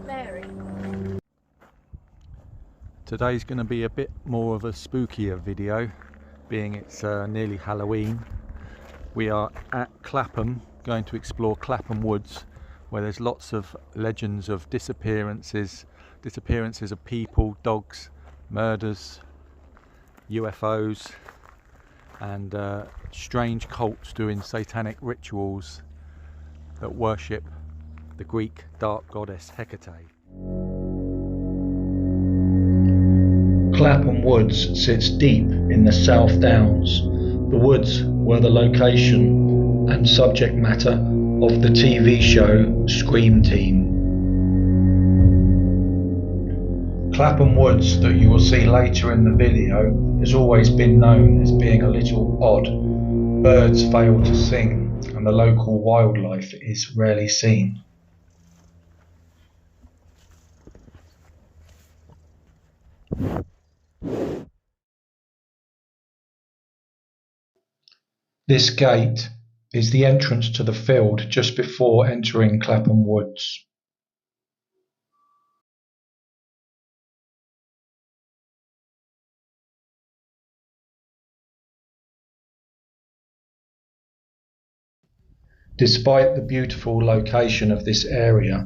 Mary. Today's going to be a bit more of a spookier video, being it's nearly Halloween. We are at Clapham, going to explore Clapham Woods, where there's lots of legends of disappearances of people, dogs, murders, UFOs, and strange cults doing satanic rituals that worship the Greek dark goddess Hecate. Clapham Woods sits deep in the South Downs. The woods were the location and subject matter of the TV show Scream Team. Clapham Woods, that you will see later in the video, has always been known as being a little odd. Birds fail to sing and the local wildlife is rarely seen. This gate is the entrance to the field just before entering Clapham Woods. Despite the beautiful location of this area,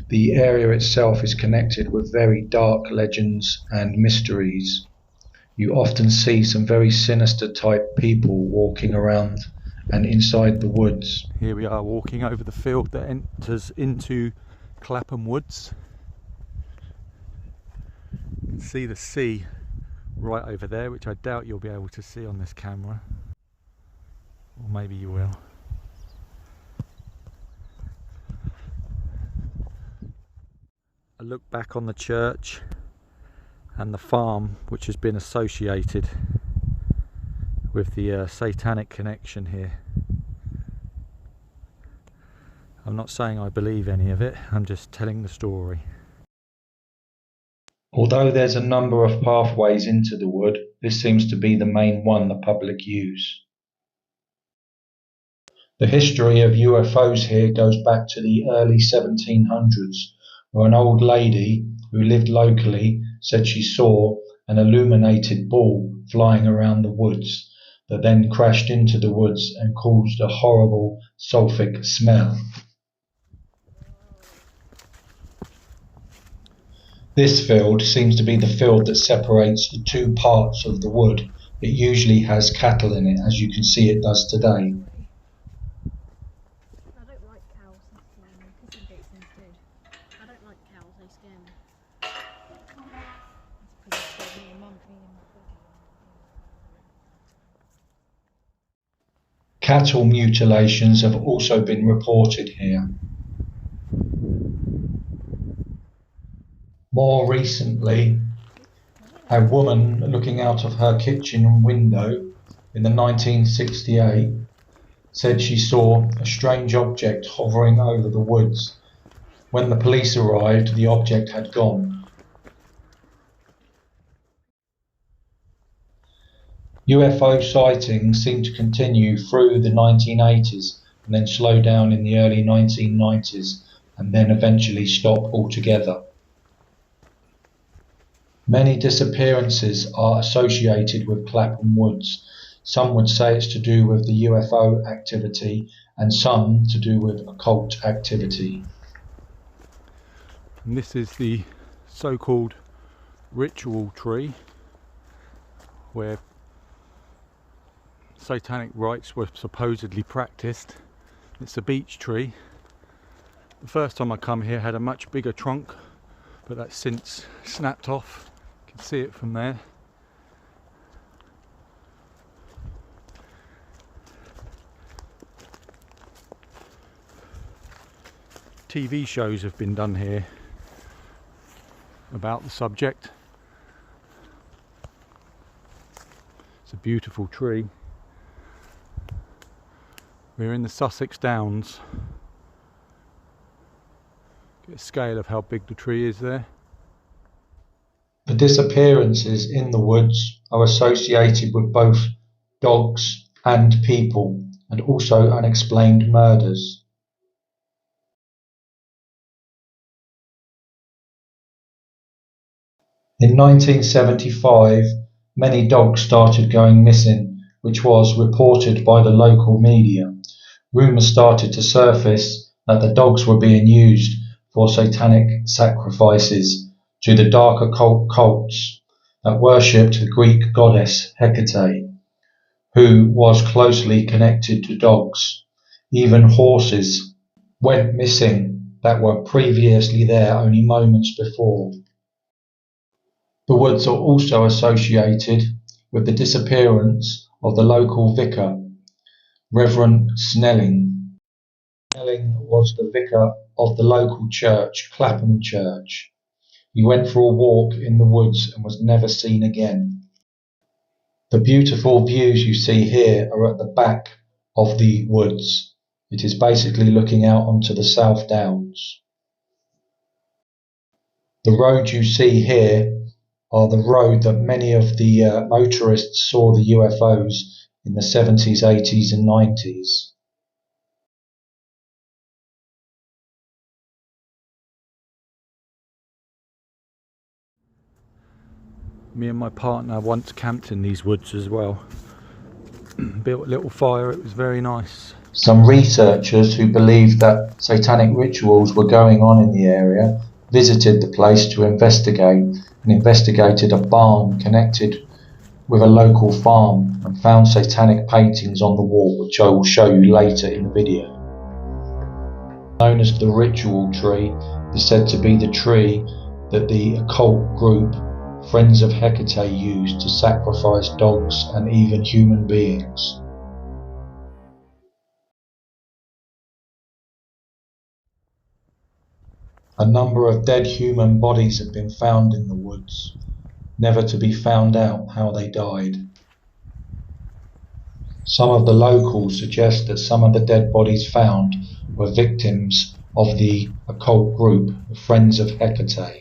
the area itself is connected with very dark legends and mysteries. You often see some very sinister type people walking around and inside the woods. Here we are walking over the field that enters into Clapham Woods. You can see the sea right over there, which I doubt you'll be able to see on this camera. Or maybe you will. A look back on the church and the farm, which has been associated with the satanic connection here. I'm not saying I believe any of it, I'm just telling the story. Although there's a number of pathways into the wood, this seems to be the main one the public use. The history of UFOs here goes back to the early 1700s, where an old lady who lived locally said she saw an illuminated ball flying around the woods that then crashed into the woods and caused a horrible sulfuric smell. This field seems to be the field that separates the two parts of the wood. It usually has cattle in it, as you can see it does today. I don't like cows, that's kissing dates instead. I don't like cows, they scare me. That's because it scared me and mum being in my body. Cattle mutilations have also been reported here. More recently, a woman looking out of her kitchen window in the 1968 said she saw a strange object hovering over the woods. When the police arrived, the object had gone. UFO sightings seemed to continue through the 1980s and then slow down in the early 1990s and then eventually stop altogether. Many disappearances are associated with Clapham Woods. Some would say it's to do with the UFO activity and some to do with occult activity. And this is the so-called ritual tree where satanic rites were supposedly practiced. It's a beech tree. The first time I come here had a much bigger trunk, but that's since snapped off. You can see it from there. TV shows have been done here about the subject. It's a beautiful tree. We're in the Sussex Downs. Get a scale of how big the tree is there. The disappearances in the woods are associated with both dogs and people, and also unexplained murders. In 1975, many dogs started going missing, which was reported by the local media. Rumours started to surface that the dogs were being used for satanic sacrifices to the dark occult cults that worshipped the Greek goddess Hecate, who was closely connected to dogs. Even horses went missing that were previously there only moments before. The woods are also associated with the disappearance of the local vicar, Reverend Snelling. Snelling was the vicar of the local church, Clapham Church. He went for a walk in the woods and was never seen again. The beautiful views you see here are at the back of the woods. It is basically looking out onto the South Downs. The road you see here are the road that many of the motorists saw the UFOs in the 70s, 80s and 90s. Me and my partner once camped in these woods as well. Built a little fire, it was very nice. Some researchers who believed that satanic rituals were going on in the area visited the place to investigate and investigated a barn connected with a local farm and found satanic paintings on the wall, which I will show you later in the video. Known as the ritual tree, is said to be the tree that the occult group Friends of Hecates used to sacrifice dogs and even human beings. A number of dead human bodies have been found in the woods, never to be found out how they died. Some of the locals suggest that some of the dead bodies found were victims of the occult group, the Friends of Hecate.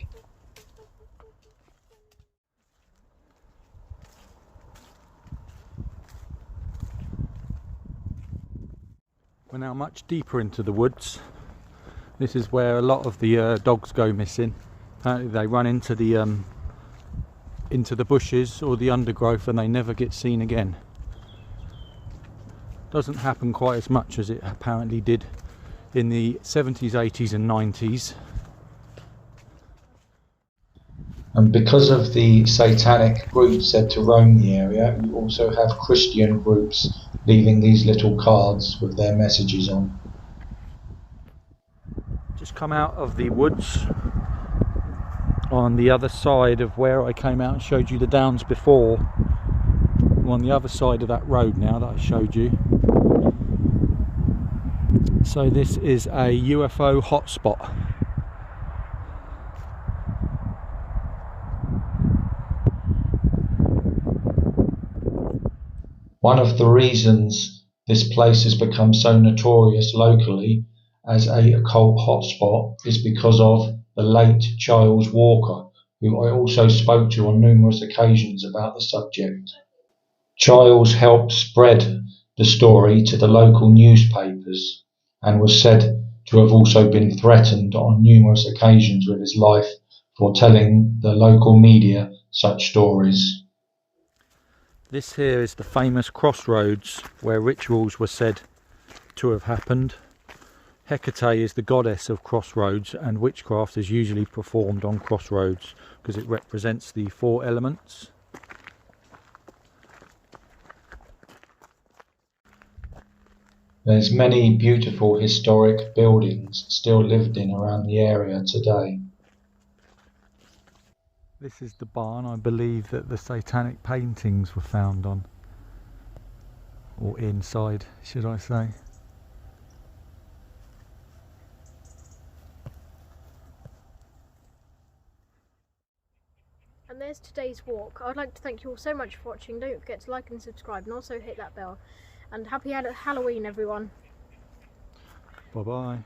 We're now much deeper into the woods. This is where a lot of the dogs go missing. Apparently they run into the bushes or the undergrowth and they never get seen again. Doesn't happen quite as much as it apparently did in the 70s, 80s and 90s. And because of the satanic groups said to roam the area, you also have Christian groups leaving these little cards with their messages on. Just come out of the woods on the other side of where I came out and showed you the downs before. I'm on the other side of that road now that I showed you. So this is a UFO hotspot. One of the reasons this place has become so notorious locally as a occult hotspot is because of the late Giles Walker, who I also spoke to on numerous occasions about the subject. Giles helped spread the story to the local newspapers and was said to have also been threatened on numerous occasions with his life for telling the local media such stories. This here is the famous crossroads where rituals were said to have happened. Hecate is the goddess of crossroads, and witchcraft is usually performed on crossroads because it represents the four elements. There's many beautiful historic buildings still lived in around the area today. This is the barn I believe that the satanic paintings were found on, or inside should I say. And there's today's walk. I'd like to thank you all so much for watching. Don't forget to like and subscribe, and also hit that bell. And happy Halloween, everyone. Bye bye.